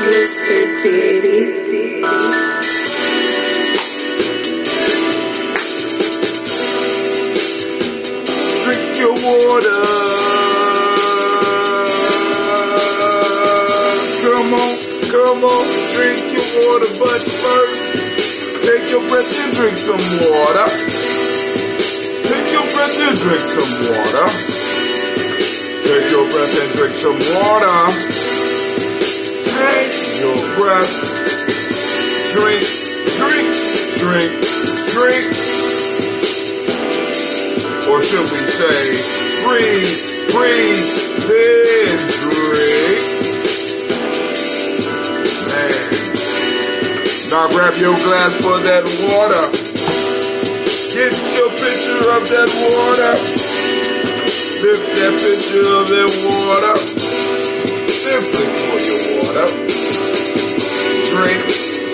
Mr. Diddy. Drink your water. Come on, drink your water, but first, take your breath and drink some water. Take your breath and drink some water. Take your breath and drink some water. Take your breath. Drink, drink, drink, drink. Or should we say, breathe, breathe, then drink. Now grab your glass for that water. Get your picture of that water. Lift that picture of that water. Simply pour your water. Drink,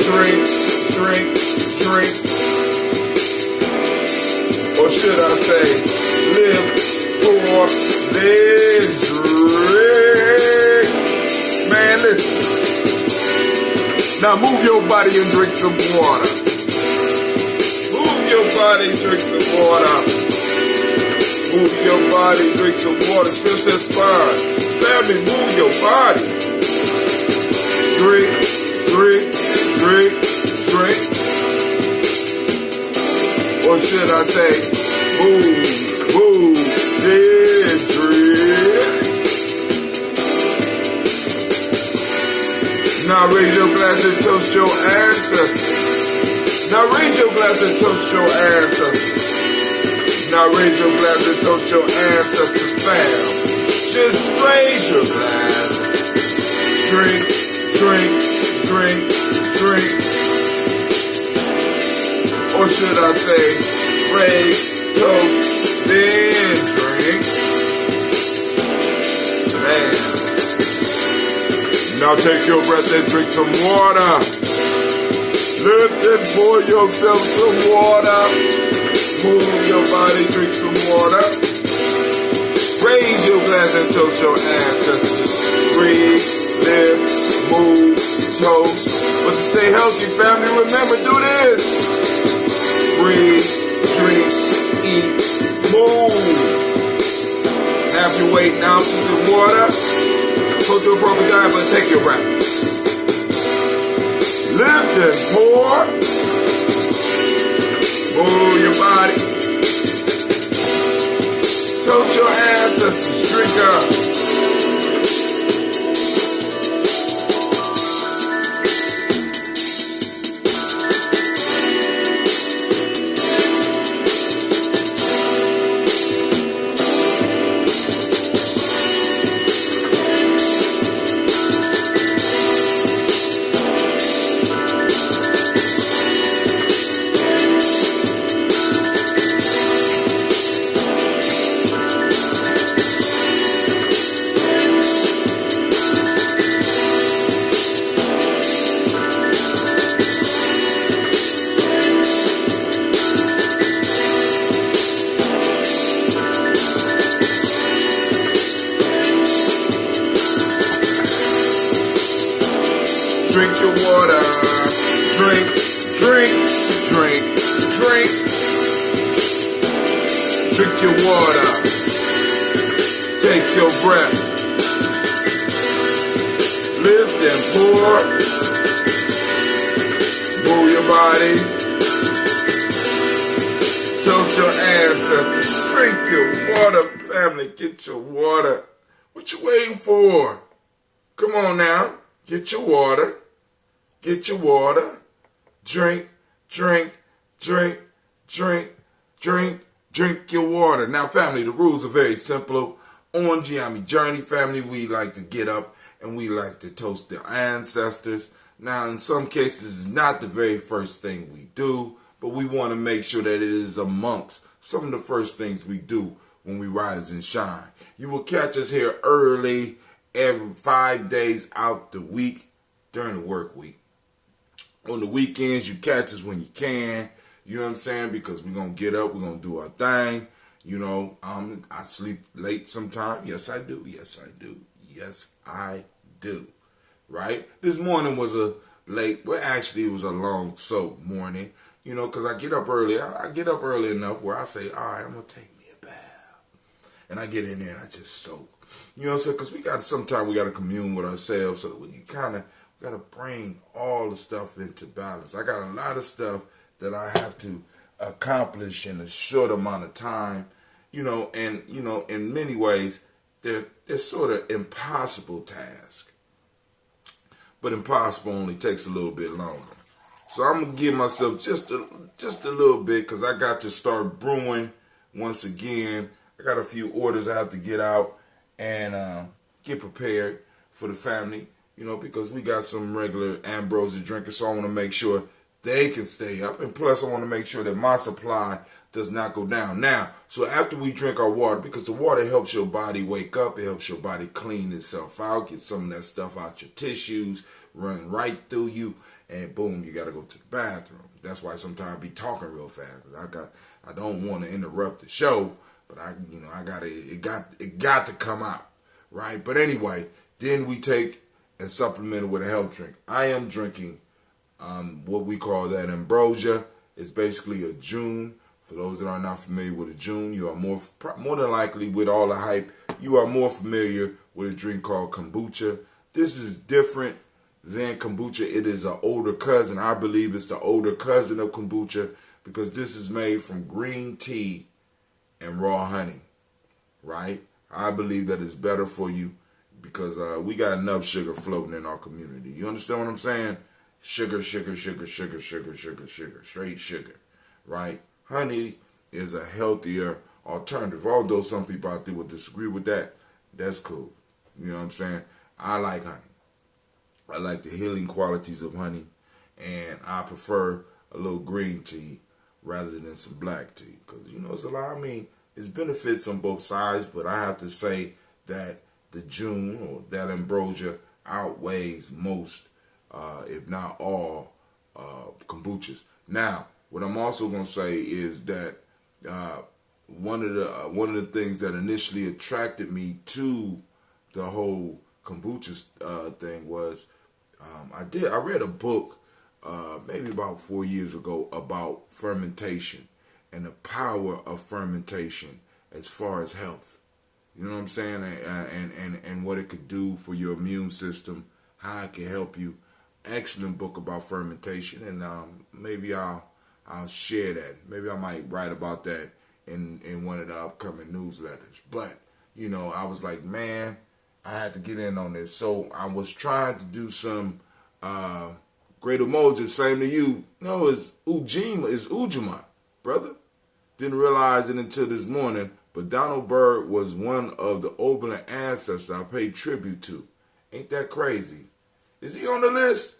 drink, drink, drink. Or should I say, live, pour, then drink. Man, listen. Now move your body and drink some water. Move your body, drink some water. Move your body, drink some water. Just as fine. Family, move your body. Drink, drink, drink, drink. Or should I say, move, then drink. Now raise your glass and toast your ancestors. Now raise your glass and toast your ancestors. Now raise your glass and toast your ancestors, fam. Just raise your glass. Drink, drink, drink, drink. Or should I say, raise, toast, then drink. Man. Now take your breath and drink some water. Lift and pour yourself some water. Move your body, drink some water. Raise your glass and toast your ancestors. Breathe, live, move, toast. But to stay healthy, family, remember, do this. Breathe, drink, eat, move. Half your weight in ounces of water. Go to a proper diet, but take your breath. Lift and pour. Move your body. Toast your ancestors. Drink up. Drink your water. Drink, drink, drink, drink. Drink your water. Take your breath. Lift and pour. Move your body. Toast your ancestors. Drink your water, family. Get your water. What you waiting for? Come on now. Get your water. Get your water. Drink, drink, drink, drink, drink, drink your water. Now, family, the rules are very simple. On Gye-Nyame Journey, family, we like to get up and we like to toast the ancestors. Now, in some cases, it's not the very first thing we do, but we want to make sure that it is amongst some of the first things we do when we rise and shine. You will catch us here early every 5 days out the week during the work week. On the weekends, you catch us when you can. You know what I'm saying? Because we're going to get up. We're going to do our thing. You know, I sleep late sometimes. Yes, I do. Yes, I do. Yes, I do. right? This morning was a late, well, actually, it was a long soak morning, you know, because I get up early. I get up early enough where I say, all right, I'm going to take me a bath. And I get in there and I just soak. You know what I'm saying? Because sometimes we got to commune with ourselves so that we can got to bring all the stuff into balance. I got a lot of stuff that I have to accomplish in a short amount of time, and in many ways, they're sort of impossible tasks. But impossible only takes a little bit longer. So I'm gonna give myself just a little bit because I got to start brewing once again. I got a few orders I have to get out and get prepared for the family, because we got some regular ambrosia drinkers, so I want to make sure they can stay up. And plus, I want to make sure that my supply does not go down. Now, so after we drink our water, because the water helps your body wake up, it helps your body clean itself out, get some of that stuff out your tissues, run right through you, and boom, you got to go to the bathroom. That's why sometimes I be talking real fast. I don't want to interrupt the show, but it got to come out, right? But anyway, then we take and supplement it with a health drink. I am drinking what we call that ambrosia. It's basically a June. For those that are not familiar with a June, you are more than likely, with all the hype, you are more familiar with a drink called kombucha. This is different than kombucha. It is an older cousin. I believe it's the older cousin of kombucha because this is made from green tea and raw honey, right? I believe that it's better for you because we got enough sugar floating in our community. You understand what I'm saying? Sugar, straight sugar, right? Honey is a healthier alternative. Although some people out there will disagree with that, that's cool. You know what I'm saying? I like honey. I like the healing qualities of honey, and I prefer a little green tea rather than some black tea. Because, it's a lot, it's benefits on both sides, but I have to say that the June or that ambrosia outweighs most, if not all, kombuchas. Now, what I'm also going to say is that one of the things that initially attracted me to the whole kombucha thing was I read a book maybe about 4 years ago about fermentation and the power of fermentation as far as health. You know what I'm saying? And what it could do for your immune system, how it can help you. Excellent book about fermentation, and maybe I'll share that. Maybe I might write about that in one of the upcoming newsletters. But, I was like, man, I had to get in on this. So I was trying to do some great emojis, same to you. No, it's Ujamaa, brother. Didn't realize it until this morning, but Donald Byrd was one of the Oberlin ancestors I paid tribute to. Ain't that crazy? Is he on the list?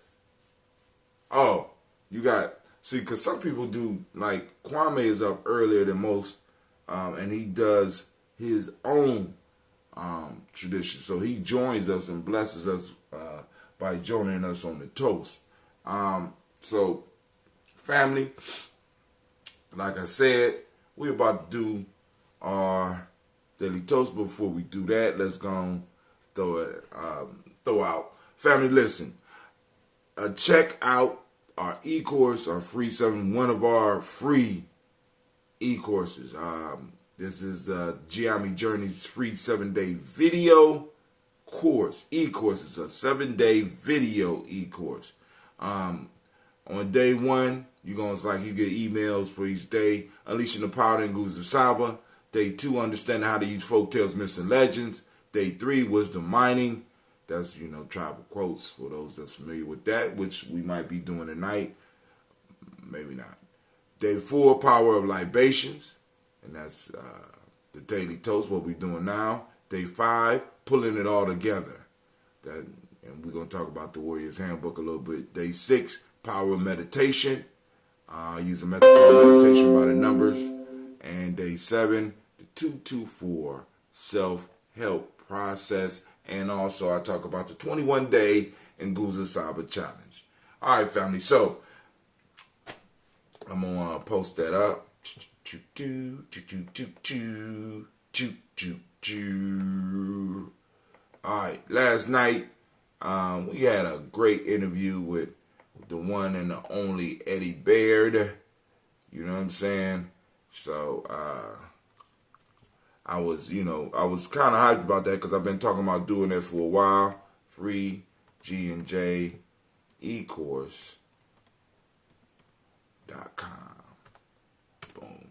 Oh, because some people do, like Kwame is up earlier than most, and he does his own tradition. So he joins us and blesses us by joining us on the toast. So, family, like I said, we're about to do our daily toast. But before we do that, let's go and throw out. Family, listen. Check out our e-course, our free one of our free e-courses. This is Gye-Nyame Journey's free 7-day video course. E-course is a 7-day video e-course. On day 1, you get emails for each day. Unleashing the Power in Gye-Nyame. Day 2, understanding how to use folktales, myths, and legends. Day 3, wisdom mining. That's, tribal quotes for those that's familiar with that, which we might be doing tonight. Maybe not. Day 4, power of libations. And that's the daily toast, what we're doing now. Day 5, pulling it all together. And we're going to talk about the Warrior's Handbook a little bit. Day 6, power of meditation. Using meditation by the numbers. And day 7, the 224 self-help process. And also I talk about the 21-day Gye-Nyame challenge. All right, family. So I'm going to post that up. All right. Last night, We had a great interview with the one and the only Eddie Baird. You know what I'm saying? So I was kind of hyped about that because I've been talking about doing it for a while. Free G&J eCourse.com. Boom.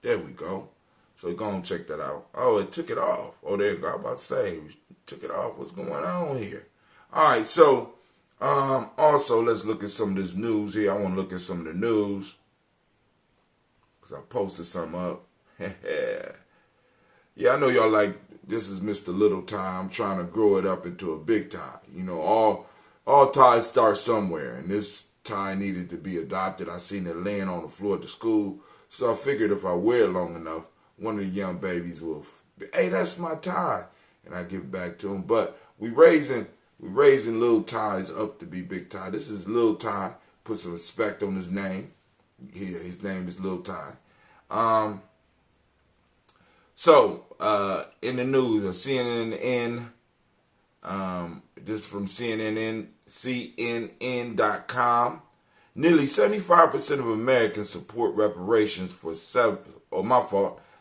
There we go. So go and check that out. Oh, it took it off. Oh, there you go. I was about to say, took it off. What's going on here? All right, so also let's look at some of this news here. I want to look at some of the news because I posted some up. Yeah, I know y'all like, this is Mr. Little Tie. I'm trying to grow it up into a big tie. You know, all ties start somewhere, and this tie needed to be adopted. I seen it laying on the floor at the school, so I figured if I wear it long enough, one of the young babies will, hey, that's my tie, and I give it back to him. But we raising little ties up to be big tie. This is Lil Ty. Put some respect on his name. Here, his name is Lil Ty. So in the news, CNN, this is from CNN.com. Nearly 75% of Americans support reparations for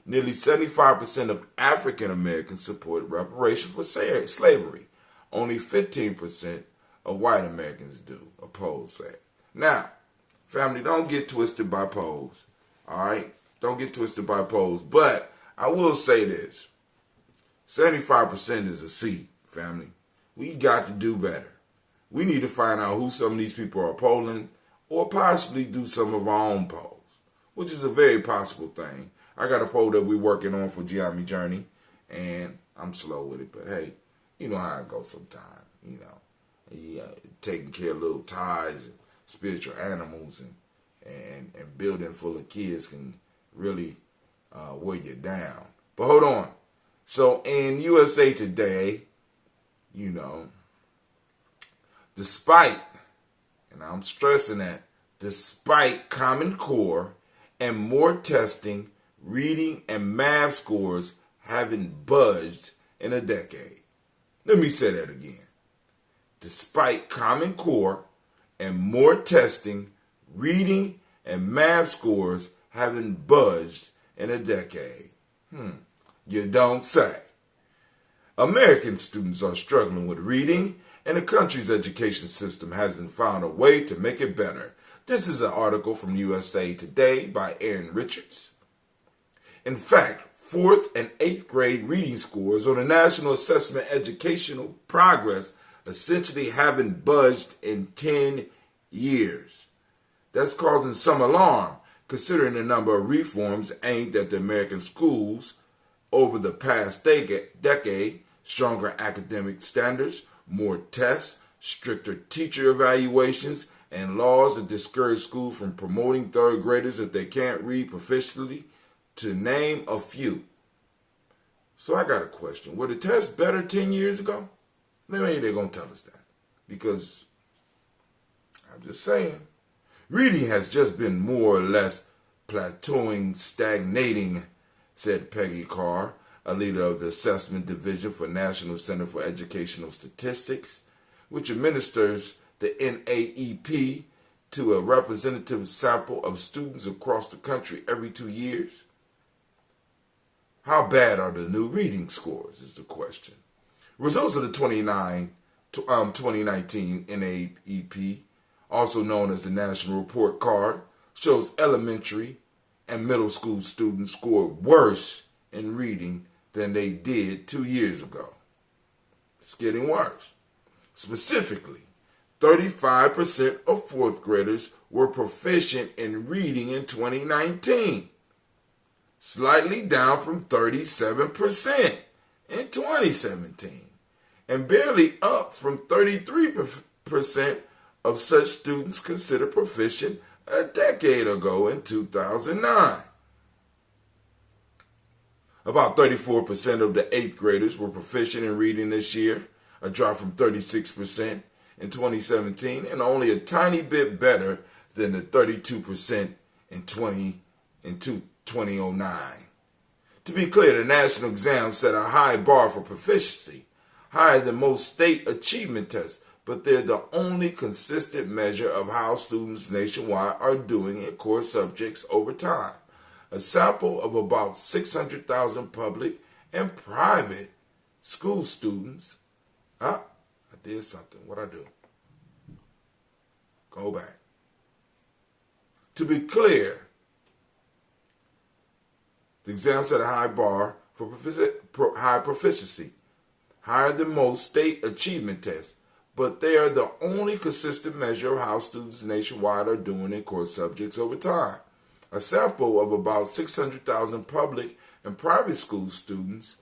Nearly 75% of African Americans support reparations for slavery. Only 15% of white Americans do, a poll said. Now, family, don't get twisted by polls. All right? Don't get twisted by polls. But I will say this. 75% is a C, family. We got to do better. We need to find out who some of these people are polling or possibly do some of our own polls, which is a very possible thing. I got a poll that we're working on for Gye-Nyame Journey, and I'm slow with it, but hey, you know how it goes sometimes, you know. Taking care of little ties and spiritual animals and building full of kids can really weigh you down. But hold on. So in USA Today, you know, despite, and I'm stressing that, despite Common Core and more testing, reading and math scores haven't budged in a decade. Let me say that again. Despite Common Core and more testing, reading and math scores haven't budged in a decade. You don't say. American students are struggling with reading, and the country's education system hasn't found a way to make it better. This is an article from USA Today by Aaron Richards. In fact, 4th and 8th grade reading scores on the National Assessment Educational Progress essentially haven't budged in 10 years. That's causing some alarm, considering the number of reforms aimed at the American schools over the past decade, stronger academic standards, more tests, stricter teacher evaluations, and laws that discourage schools from promoting third graders if they can't read proficiently, to name a few. So I got a question. Were the tests better 10 years ago? Maybe they're going to tell us that. Because, I'm just saying, reading has just been more or less plateauing, stagnating, said Peggy Carr, a leader of the Assessment Division for National Center for Educational Statistics, which administers the NAEP to a representative sample of students across the country every 2 years. How bad are the new reading scores is the question. Results of the 2019 NAEP, also known as the National Report Card, shows elementary and middle school students scored worse in reading than they did 2 years ago. It's getting worse. Specifically, 35% of 4th graders were proficient in reading in 2019, slightly down from 37% in 2017, and barely up from 33% of such students considered proficient a decade ago in 2009. About 34% of the 8th graders were proficient in reading this year, a drop from 36% in 2017, and only a tiny bit better than the 32% in 2009. To be clear, the national exam set a high bar for proficiency, higher than most state achievement tests, but they're the only consistent measure of how students nationwide are doing in core subjects over time. A sample of about 600,000 public and private school students. I did something. What'd I do? Go back. To be clear, the exam set a high bar for high proficiency, higher than most state achievement tests, but they are the only consistent measure of how students nationwide are doing in core subjects over time. A sample of about 600,000 public and private school students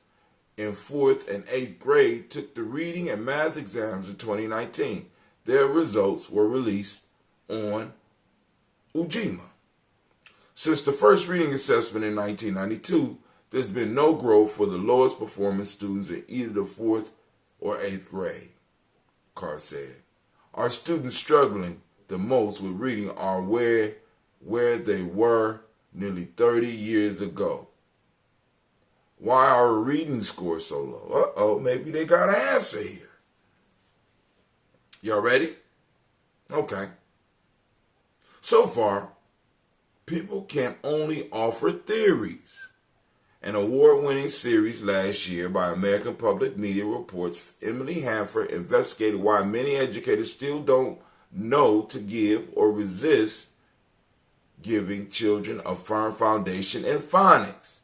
in 4th and 8th grade took the reading and math exams in 2019. Their results were released on Ujamaa. Since the first reading assessment in 1992, there's been no growth for the lowest performing students in either the 4th or 8th grade, Carr said. Our students struggling the most with reading are where they were nearly 30 years ago. Why are our reading scores so low? Maybe they got an answer here. Y'all ready? Okay. So far, people can only offer theories. An award-winning series last year by American Public Media Reports, Emily Hanford investigated why many educators still don't know to give or resist giving children a firm foundation in phonics,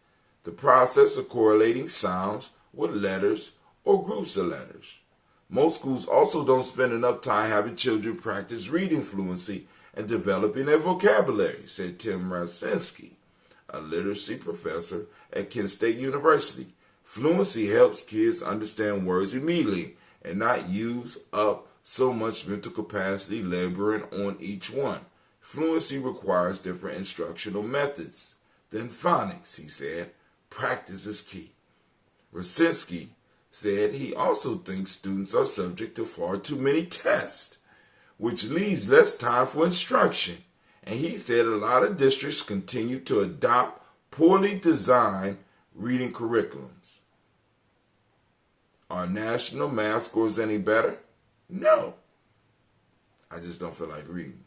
the process of correlating sounds with letters or groups of letters. Most schools also don't spend enough time having children practice reading fluency and developing their vocabulary, said Tim Rasinski, a literacy professor at Kent State University. Fluency helps kids understand words immediately and not use up so much mental capacity laboring on each one. Fluency requires different instructional methods than phonics, he said. Practice is key. Rasinski said he also thinks students are subject to far too many tests, which leaves less time for instruction. And he said a lot of districts continue to adopt poorly designed reading curriculums. Are national math scores any better? No. I just don't feel like reading.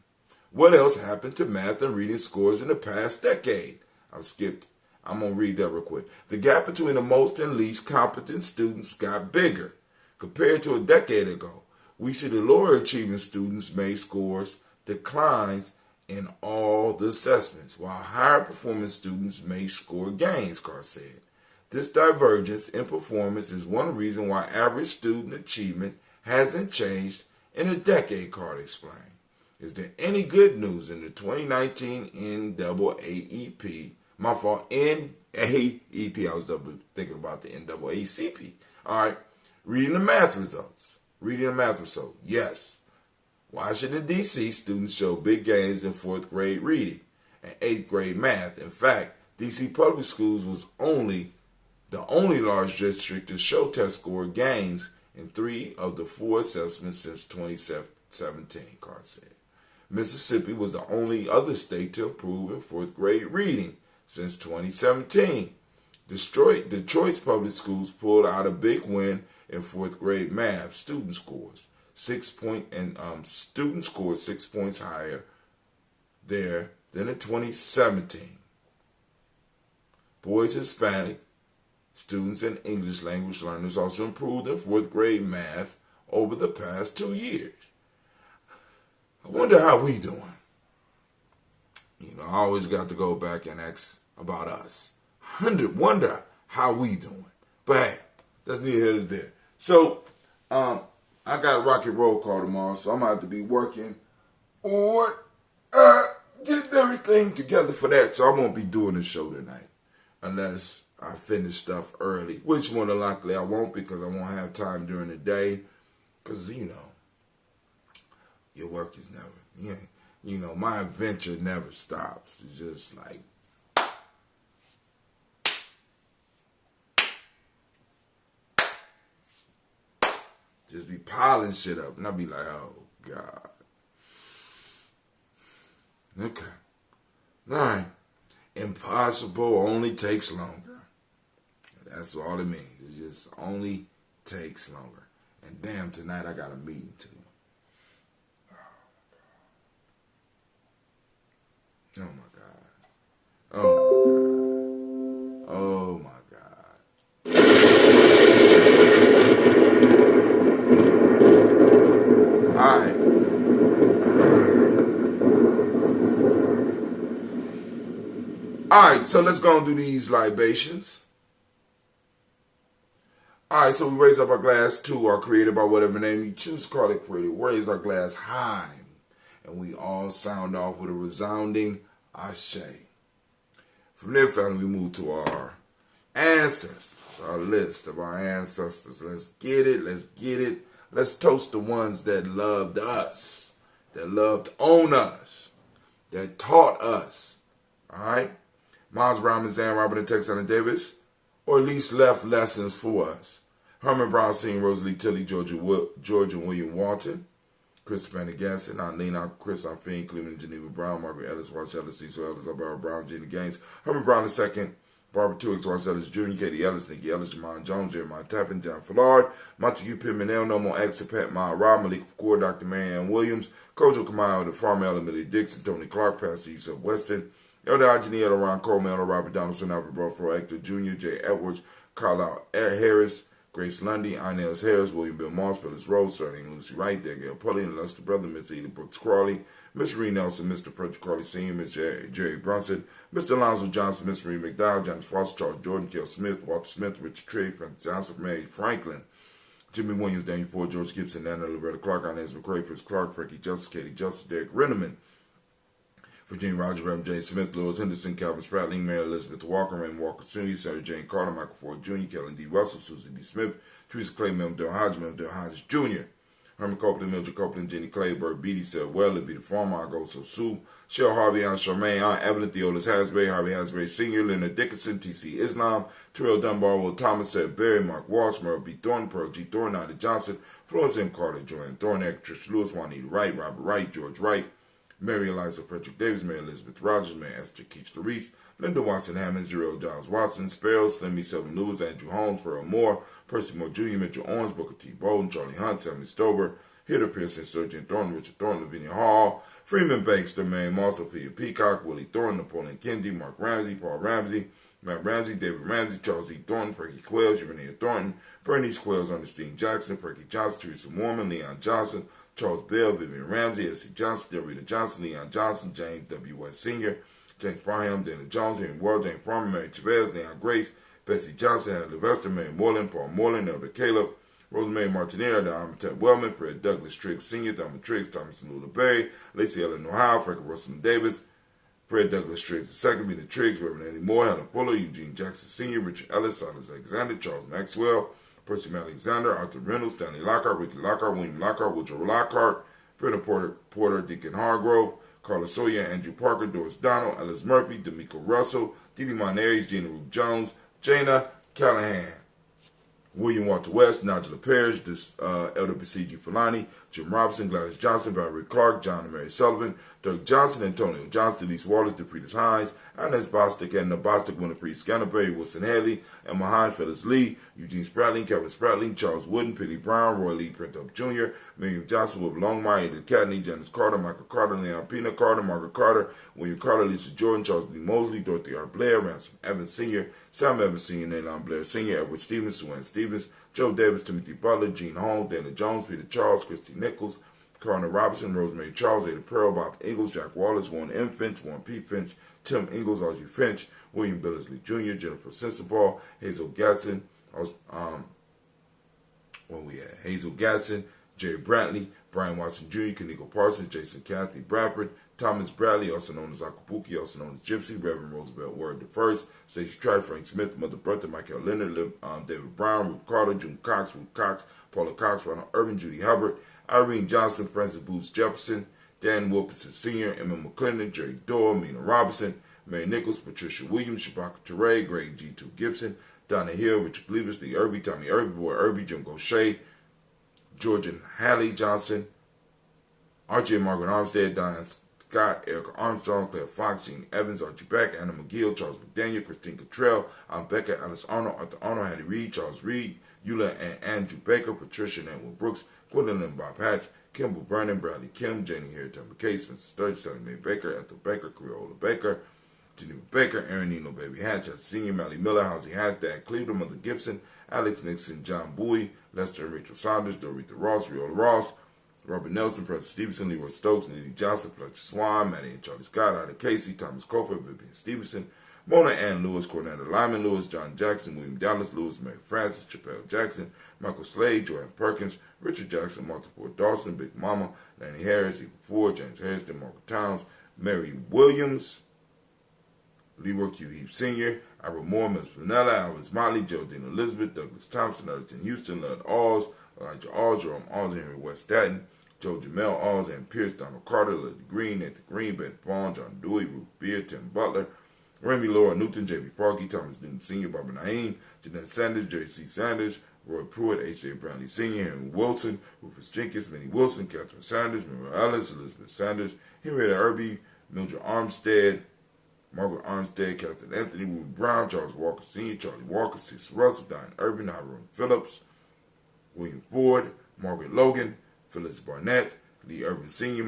What else happened to math and reading scores in the past decade? I'm going to read that real quick. The gap between the most and least competent students got bigger. Compared to a decade ago, we see the lower achieving students made scores declines in all the assessments, while higher performing students made score gains, Carr said. This divergence in performance is one reason why average student achievement hasn't changed in a decade, Carr explained. Is there any good news in the 2019 NAAEP? My fault, NAEP. I was thinking about the NAACP. All right. Reading the math results. Yes. Washington, D.C. students show big gains in 4th grade reading and 8th grade math. In fact, D.C. public schools was the only large district to show test score gains in 3 of the 4 assessments since 2017, Carr said. Mississippi was the only other state to improve in 4th grade reading since 2017. Detroit's public schools pulled out a big win in 4th grade math. Students scored 6 points higher there than in 2017. Boys Hispanic students and English language learners also improved in 4th grade math over the past 2 years. I wonder how we doing. I always got to go back and ask about us. Wonder how we doing. But hey, that's neither here nor there. So, I got a rocket roll call tomorrow, so I'm going to have to be working on getting everything together for that. So I won't be doing the show tonight unless I finish stuff early, which more than likely I won't because I won't have time during the day because, your work is never, my adventure never stops. It's just like, just be piling shit up. And I'll be like, oh, God. Okay. All right. Impossible only takes longer. That's all it means. It just only takes longer. And damn, tonight I got a meeting too. Oh my God. Oh my God. All right. All right, so let's go and do these libations. All right, so we raise up our glass to our Creator by whatever name you choose to call it, Creator. Raise our glass high, and we all sound off with a resounding Ashe. From there, family, we move to our ancestors, our list of our ancestors. Let's get it. Let's get it. Let's toast the ones that loved us, that loved on us, that taught us. All right? Miles Brown, Zan, Robert, and Texana Davis, or at least left lessons for us. Herman Brown, Sr., Rosalie Tilley, George and William Walton, Christopher Gasson, Lena, Chris, Fiend, Cleveland, Geneva Brown, Margaret Ellis, Wash Ellis, Cecil Ellis, Barbara Brown, Jenny Gaines, Herman Brown II, Barbara Tuix, Wash Ellis Jr., Katie Ellis, Nikki Ellis, Jamon Jones, Jeremiah Tappan, John Fillard, Montague Pittman, No More Exit, Pat Ma Rob, Malik Core, Dr. Marianne Williams, Kojo Kamau, the Farm Ellen, Millie Dixon, Tony Clark, Pastor Yusuf Weston, Elder Ajani, Elder Ron Coleman, Elder Robert Donaldson, Albert Brofro, Hector Jr., Jay Edwards, Carlisle Harris, Grace Lundy, Inez Harris, William Bill Moss, Phyllis Rose, Starting Lucy Wright, Daniel Pullian, Lester Brother, Miss Edie Brooks Crawley, Miss Ree Nelson, Mr. Frederick Crawley Sr., Miss Jerry Brunson, Mr. Alonzo Johnson, Miss Marie McDowell, Johnny Foster, Charles Jordan, Kel Smith, Walter Smith, Richard Trigg, Francis Johnson, Mary Franklin, Jimmy Williams, Daniel Ford, George Gibson, Nana Loretta Clark, Inez McCray, Fritz Clark, Frankie Justice, Katie Justice, Derek Renneman, Virginia Roger, Reverend Jane Smith, Lewis Henderson, Calvin Spratling, Mary Elizabeth Walker, Raymond Walker Sr., Sarah Jane Carter, Michael Ford Jr., Kellen D. Russell, Susie B. Smith, Teresa Clay, Mel Hodges Jr., Herman Copeland, Mildred Copeland, Jenny Clay, Bert Beatty, Sarah Weller, Be the Farmer, I Go So Sue, Cheryl Harvey, Aunt Charmaine, Aunt Evelyn, Theolis Hasbury, Harvey Hasbury Sr., Leonard Dickinson, T.C. Islam, Terrell Dunbar, Will Thomas, Seth Berry, Mark Walsh, Merle B. Thornton, Pearl G. Thornton, Ida Johnson, Florence M. Carter, Joanne Thornack, Trish Lewis, Juanita Wright, Robert Wright, George Wright, Mary Eliza Frederick Davis, Mary Elizabeth Rogers, Mary Esther Keach Reese, Linda Watson Hammonds, Jarrell Giles Watson, Sparrow, Slimmy Seven Lewis, Andrew Holmes, Pearl Moore, Percy Moore Jr., Mitchell Owens, Booker T. Bolden, Charlie Hunt, Sammy Stover, Hitter Pearson, Sergeant Thornton, Richard Thornton, Lavinia Hall, Freeman Banks, Mary Moss, Sophia Peacock, Willie Thornton, Napoleon Kennedy, Mark Ramsey, Paul Ramsey, Matt Ramsey, David Ramsey, Charles E. Thornton, Perky Quells, Urinea Thornton, Bernice Quells, Ernestine Jackson, Perky Johnson, Teresa Mormon, Leon Johnson, Charles Bell, Vivian Ramsey, S.C. Johnson, Delrita Johnson, Leon Johnson, James W. West Sr., James Braham, Dana Jones, Henry Ward, James Farmer, Mary Chavez, Leon Grace, Bessie Johnson, Hannah Levester, Mary Moreland, Paul Moreland, Elder Caleb, Rosemary Martinez, Don Wellman, Fred Douglas Triggs Sr., Thelma Triggs, Thomas Lula Berry, Lacey Ellen Ohio, Frank Russell Davis, Fred Douglas Triggs II, Mina Triggs, Reverend Andy Moore, Helen Fuller, Eugene Jackson Sr., Richard Ellis, Silas Alexander, Charles Maxwell, Percy Alexander, Arthur Reynolds, Stanley Lockhart, Ricky Lockhart, William Lockhart, Woodrow Lockhart, Brendan Porter, Deacon Hargrove, Carla Sawyer, Andrew Parker, Doris Donald, Ellis Murphy, D'Amico Russell, Didi Monares, Gina Ruth Jones, Jana Callahan, William Walter West, Nigel Parrish, Elder B.C.G. Fulani, Jim Robinson, Gladys Johnson, Valerie Clark, John and Mary Sullivan, Dirk Johnson, Antonio Johnson, Denise Wallace, DeFridas Hines, Inez Bostic, Edna Bostic, Winifred Scanterbury, Wilson Haley, Emma Hines, Phyllis Lee, Eugene Spratling, Kevin Spratling, Charles Wooden, Penny Brown, Roy Lee Printup Jr., Miriam Johnson, Will Longmire, Edith Cadney, Janice Carter, Michael Carter, Leon Pina Carter, Margaret Carter, William Carter, Lisa Jordan, Charles B. Mosley, Dorothy R. Blair, Ransom Evans Sr., Sam Evans Sr., Nayland Blair Sr., Edward Stevens, Sue Stevens, Joe Davis, Timothy Butler, Gene Holmes, Dana Jones, Peter Charles, Christy Nichols, Connor Robinson, Rosemary Charles, Ada Pearl, Bob Ingalls, Jack Wallace, Warren M. Finch, Warren P. Finch, Tim Ingalls, Audrey Finch, William Billingsley Jr., Jennifer Sensabaugh, Hazel Gatson, Hazel Gatson, Jerry Brantley, Brian Watson Jr., Kaniko Parsons, Jason Kathy Bradford, Thomas Bradley, also known as Akabuki, also known as Gypsy, Reverend Roosevelt Word the First, Stacey Tribe, Frank Smith, Mother Bertha, Michael Leonard, David Brown, Ruth Carter, June Cox, Ruth Cox, Paula Cox, Ronald Irvin, Judy Hubbard, Irene Johnson, Francis Booth Jefferson, Dan Wilkinson Sr., Emma McClendon, Jerry Doyle, Mina Robinson, Mary Nichols, Patricia Williams, Shabaka Teray, Greg G2 Gibson, Donna Hill, Richard Cleavers, Lee Irby, Tommy Irby, Boy Irby, Jim Gaucher, Georgian Halley Johnson, Archie and Margaret Armstead, Diane Scott, Erica Armstrong, Claire Fox, Jean Evans, Archie Beck, Anna McGill, Charles McDaniel, Christine Cottrell, Becca, Alice Arnold, Arthur Arnold, Hattie Reed, Charles Reed, Eula and Andrew Baker, Patricia and Edward Brooks, Gwendolyn Bob Hatch, Kimball Brennan, Bradley Kim, Janie Harry, Timber Case, Mr. Sturge, Sally Mae Baker, Ethel Baker, Creola Baker, Geneva Baker, Aaron Nino, Baby Hatch, Senior, Mally Miller, Housie Hasdad, Cleveland, Mother Gibson, Alex Nixon, John Bowie, Lester and Rachel Saunders, Dorita Ross, Riola Ross, Robert Nelson, Preston Stevenson, Leroy Stokes, Nitty Johnson, Fletcher Swan, Maddie and Charlie Scott, Ida Casey, Thomas Cofer, Vivian Stevenson, Mona Ann Lewis, Cornetta Lyman Lewis, John Jackson, William Dallas Lewis, Mary Francis, Chappelle Jackson, Michael Slade, Joanne Perkins, Richard Jackson, Martha Ford Dawson, Big Mama, Lanny Harris, Ethan Ford, James Harrison, Margaret Towns, Mary Williams, Leroy Q. Heap Sr., Ira Moore, Miss Vanilla, Alvis Motley, Geraldine Elizabeth, Douglas Thompson, Elton Houston, Lud Alls, Elijah Alls, Jerome Alls, Henry West Staten, Joe Jamel Alls, and Pierce, Donald Carter, Lily Green, Nathan Green, Beth Vaughn, John Dewey, Ruth Beard, Tim Butler, Remy Laura Newton, J.B. Parkey, Thomas Newton Sr., Barbara Naeem, Jeanette Sanders, J.C. Sanders, Roy Pruitt, H.J. Brownlee Sr., Henry Wilson, Rufus Jenkins, Minnie Wilson, Catherine Sanders, Mary Ellis, Elizabeth Sanders, Henrietta Irby, Mildred Armstead, Margaret Armstead, Captain Anthony, Ruby Brown, Charles Walker Sr., Charlie Walker, Cecil Russell, Diane Urban, Hiram Phillips, William Ford, Margaret Logan, Phyllis Barnett, Lee Urban Sr.,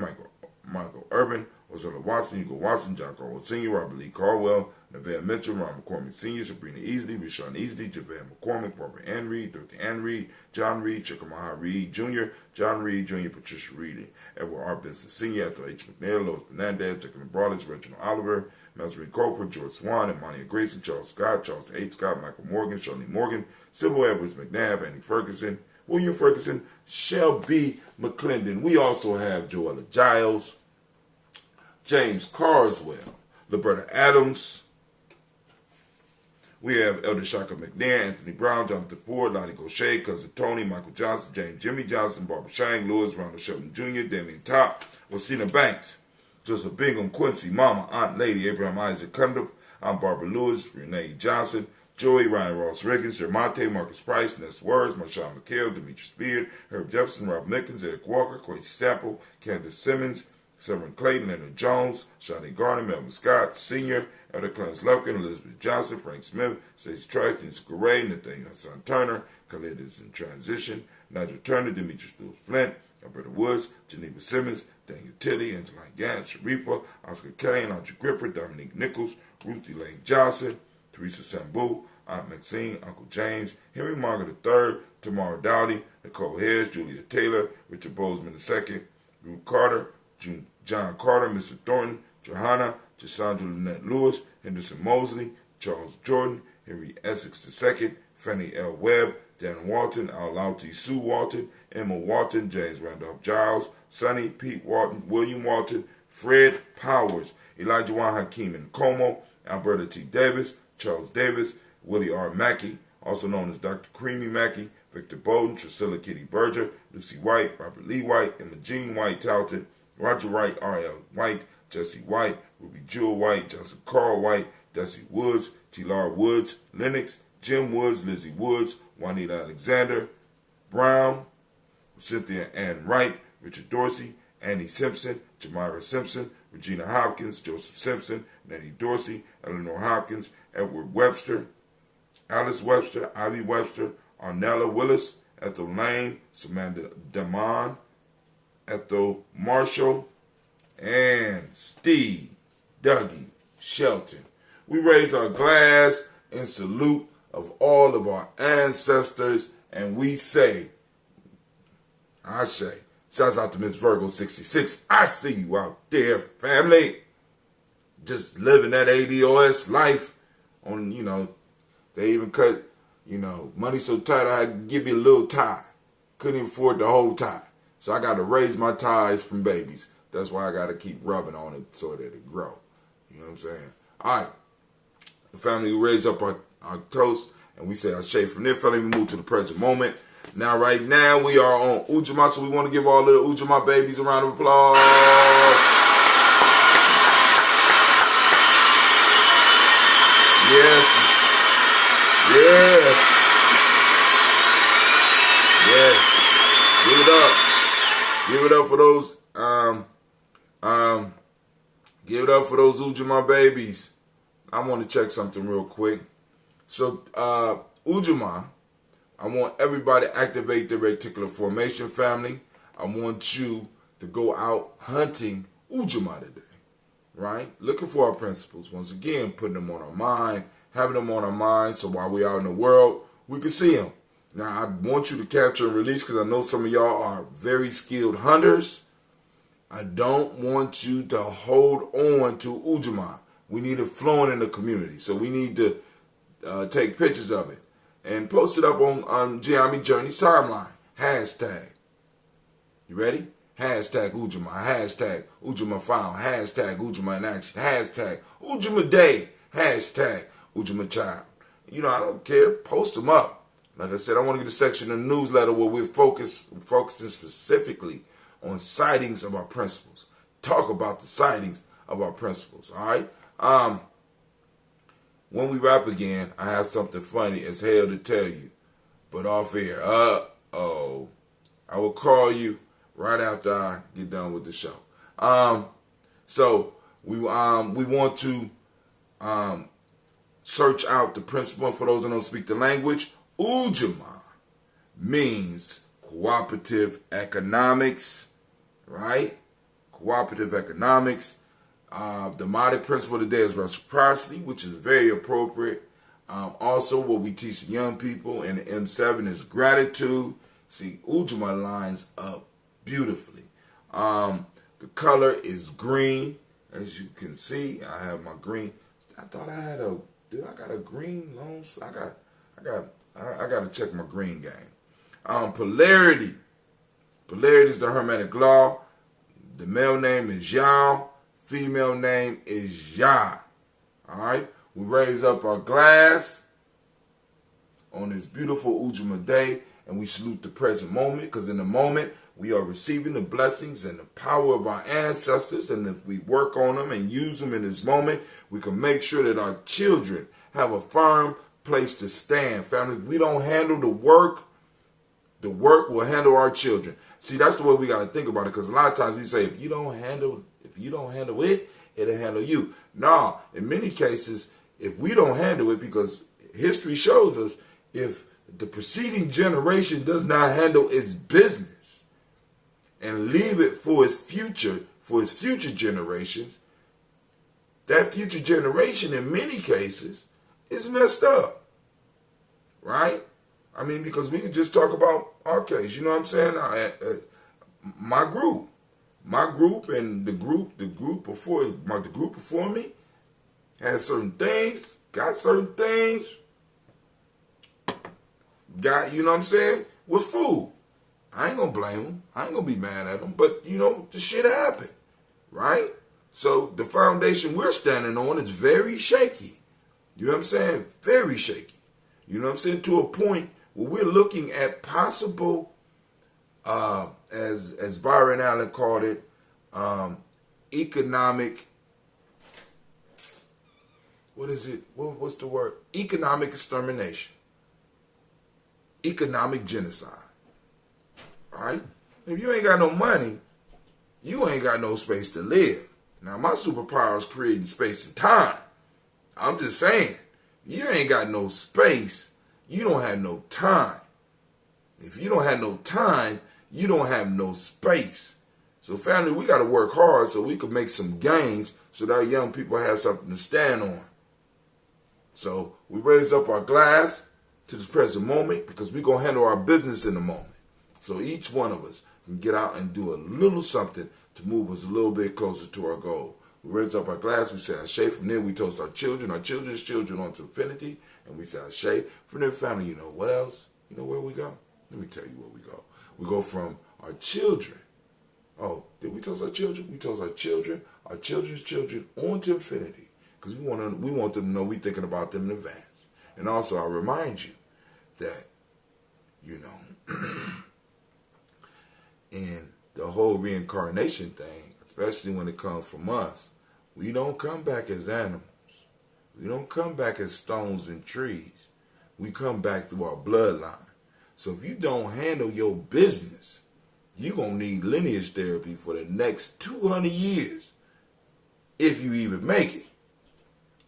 Michael Urban, Ozella Watson, Hugo Watson, John Carwell Sr., Robert Lee Caldwell, Nevada Mitchell, Ron McCormick Sr., Sabrina Easley, Rashawn Easley, Javon McCormick, Barbara Ann Reed, Dorothy Ann Reed, John Reed, Chickamauga Reed Jr., John Reed Jr., Patricia Reed, Edward R. Benson Sr., Ethel H. McNair, Lois Fernandez, Jacqueline Broadus, Reginald Oliver, Mallory Coper, George Swan, Emania Grayson, Charles Scott, Charles H. Scott, Michael Morgan, Shirley Morgan, Sybil Edwards McNabb, Annie Ferguson, William Ferguson, Shelby McClendon. We also have Joella Giles, James Carswell, Liberta Adams. We have Elder Shaka McNair, Anthony Brown, Jonathan Ford, Lottie Gaucher, Cousin Tony, Michael Johnson, James Jimmy Johnson, Barbara Shang, Lewis, Ronald Shelton Jr., Damian Top, Wastina Banks, Joseph Bingham, Quincy, Mama, Aunt Lady, Abraham Isaac Cundiff, Aunt Barbara Lewis, Renee Johnson, Joey, Ryan Ross Riggins, Jermonte, Marcus Price, Ness Words, Marshawn McHale, Demetrius Beard, Herb Jefferson, Rob Mickens, Eric Walker, Quincy Sample, Candace Simmons, Severin Clayton, Leonard Jones, Shawnee Garner, Melvin Scott, Sr., Elder Clarence Lupkin, Elizabeth Johnson, Frank Smith, Stacey Trice, Jessica Ray, Nathaniel Hassan Turner, Khalid is in transition, Nigel Turner, Demetrius Lewis Flint, Alberta Woods, Geneva Simmons, Daniel Tilley, Angeline Gantz, Sharifa, Oscar Kane, Audrey Gripper, Dominique Nichols, Ruth Elaine Johnson, Teresa Sambu, Aunt Maxine, Uncle James, Henry Margaret III, Tamara Dowdy, Nicole Harris, Julia Taylor, Richard Bozeman II, Ruth Carter, John Carter, Mr. Thornton, Johanna, Cassandra Lynette Lewis, Henderson Mosley, Charles Jordan, Henry Essex II, Fannie L. Webb, Dan Walton, Al-Lauti Sue Walton, Emma Walton, James Randolph Giles, Sonny, Pete Walton, William Walton, Fred Powers, Elijah Juan Hakeem Nkomo, Alberta T. Davis, Charles Davis, Willie R. Mackey, also known as Dr. Creamy Mackey, Victor Bowden, Trisilla Kitty Berger, Lucy White, Robert Lee White, Emma Jean White Talton, Roger Wright, R.L. White, Jesse White, Ruby Jewel White, Johnson Carl White, Desi Woods, T-Lar Woods, Lennox, Jim Woods, Lizzie Woods, Juanita Alexander, Brown, Cynthia Ann Wright, Richard Dorsey, Annie Simpson, Jamira Simpson, Regina Hopkins, Joseph Simpson, Nettie Dorsey, Eleanor Hopkins, Edward Webster, Alice Webster, Ivy Webster, Arnella Willis, Ethel Lane, Samantha Damon, Ethel Marshall, and Steve Dougie Shelton. We raise our glass in salute of all of our ancestors, and we say, I say, shouts out to Miss Virgo 66. I see you out there, family. Just living that ADOS life on, they even cut, money so tight I had to give you a little tie. Couldn't even afford the whole tie. So I got to raise my ties from babies. That's why I got to keep rubbing on it so that it grow. You know what I'm saying? All right. The family, we raise up our toast, and we say our shade from there. Family, we move to the present moment. Now, right now, we are on Ujamaa, so we want to give all of the Ujamaa babies a round of applause. Yes. Yes. Yes. Give it up. Give it up for those Give it up for those Ujamaa babies. I want to check something real quick. So, Ujamaa, I want everybody to activate the reticular formation family. I want you to go out hunting Ujamaa today, right? Looking for our principles. Once again, putting them on our mind, having them on our mind so while we're out in the world, we can see them. Now, I want you to capture and release because I know some of y'all are very skilled hunters. I don't want you to hold on to Ujamaa. We need it flowing in the community. So we need to take pictures of it and post it up on Gye-Nyame Journey's timeline. Hashtag. You ready? Hashtag Ujamaa. Hashtag Ujamaa found. Hashtag Ujamaa in action. Hashtag Ujamaa day. Hashtag Ujamaa child. You know, I don't care. Post them up. Like I said, I want to get a section of the newsletter where we're focusing specifically on sightings of our principles. Talk about the sightings of our principles, all right? When we wrap again, I have something funny as hell to tell you. But off air, I will call you right after I get done with the show. So we want to search out the principle. For those that don't speak the language, Ujamaa means cooperative economics, right? Cooperative economics. The modern principle today is reciprocity, which is very appropriate. Also, what we teach the young people in the M7 is gratitude. See, Ujamaa lines up beautifully. The color is green, as you can see. I have my green. I thought I had I got a green loan? I got to check my green game. Polarity. Polarity is the Hermetic law. The male name is Yao. Female name is Ya. All right? We raise up our glass on this beautiful Ujamaa day, and we salute the present moment, because in the moment, we are receiving the blessings and the power of our ancestors, and if we work on them and use them in this moment, we can make sure that our children have a firm place to stand. Family, if we don't handle the work will handle our children. See, that's the way we got to think about it, because a lot of times we say, if you don't handle it, it'll handle you. No, in many cases, if we don't handle it, because history shows us, if the preceding generation does not handle its business and leave it for its future generations, that future generation in many cases is messed up. Right? I mean, because we can just talk about our case. You know what I'm saying? My group and the group before me had certain things, got certain things, you know what I'm saying, was food. I ain't gonna blame them. I ain't gonna be mad at them. But, you know, the shit happened. Right? So the foundation we're standing on is very shaky. You know what I'm saying? Very shaky. You know what I'm saying? To a point where we're looking at possible, as Byron Allen called it, economic, what is it? What's the word? Economic extermination. Economic genocide. All right? If you ain't got no money, you ain't got no space to live. Now, my superpower is creating space and time. I'm just saying, you ain't got no space, you don't have no time. If you don't have no time, you don't have no space. So family, we got to work hard so we can make some gains so that our young people have something to stand on. So we raise up our glass to this present moment because we're going to handle our business in the moment. So each one of us can get out and do a little something to move us a little bit closer to our goal. We raise up our glass, we say Ashe. From there, we toast our children's children onto infinity, and we say Ashe. From there, family, you know what else? You know where we go? Let me tell you where we go. We go from our children. Oh, did we toast our children? We toast our children's children onto infinity, because we want them to know we're thinking about them in advance. And also, I remind you that, you know, in the whole reincarnation thing, especially when it comes from us, we don't come back as animals. We don't come back as stones and trees. We come back through our bloodline. So if you don't handle your business, you're going to need lineage therapy for the next 200 years. if you even make it.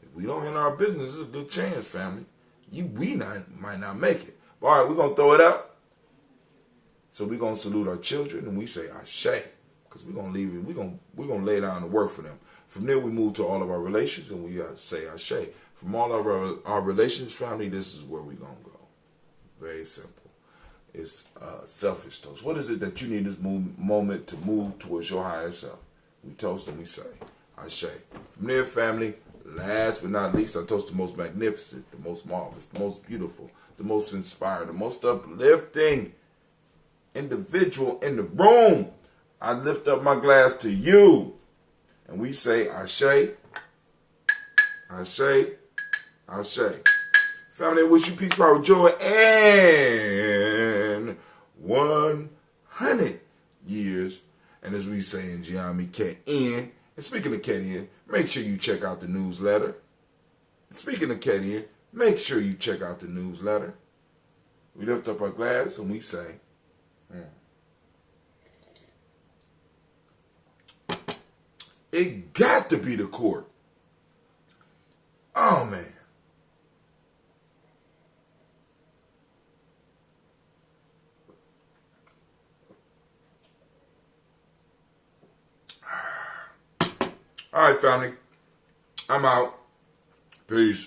If we don't handle our business, it's a good chance, family. Might not make it. But all right, we're going to throw it up. So we're going to salute our children and we say Ashe. Because we're going to leave it. We're going to lay down the work for them. From there, we move to all of our relations and we say Ashe. From all of our relations, family, this is where we're going to go. Very simple. It's selfish toast. What is it that you need this moment to move towards your higher self? We toast and we say Ashe. From there, family, last but not least, I toast the most magnificent, the most marvelous, the most beautiful, the most inspiring, the most uplifting individual in the room. I lift up my glass to you. And we say Ashe, Ashe, Ashe. Family, I wish you peace, power, joy, and 100 years. And as we say in Gye-Nyame Journey, and speaking of Journey, make sure you check out the newsletter. And speaking of Journey, make sure you check out the newsletter. We lift up our glass and we say, it got to be the court. Oh, man. All right, family. I'm out. Peace.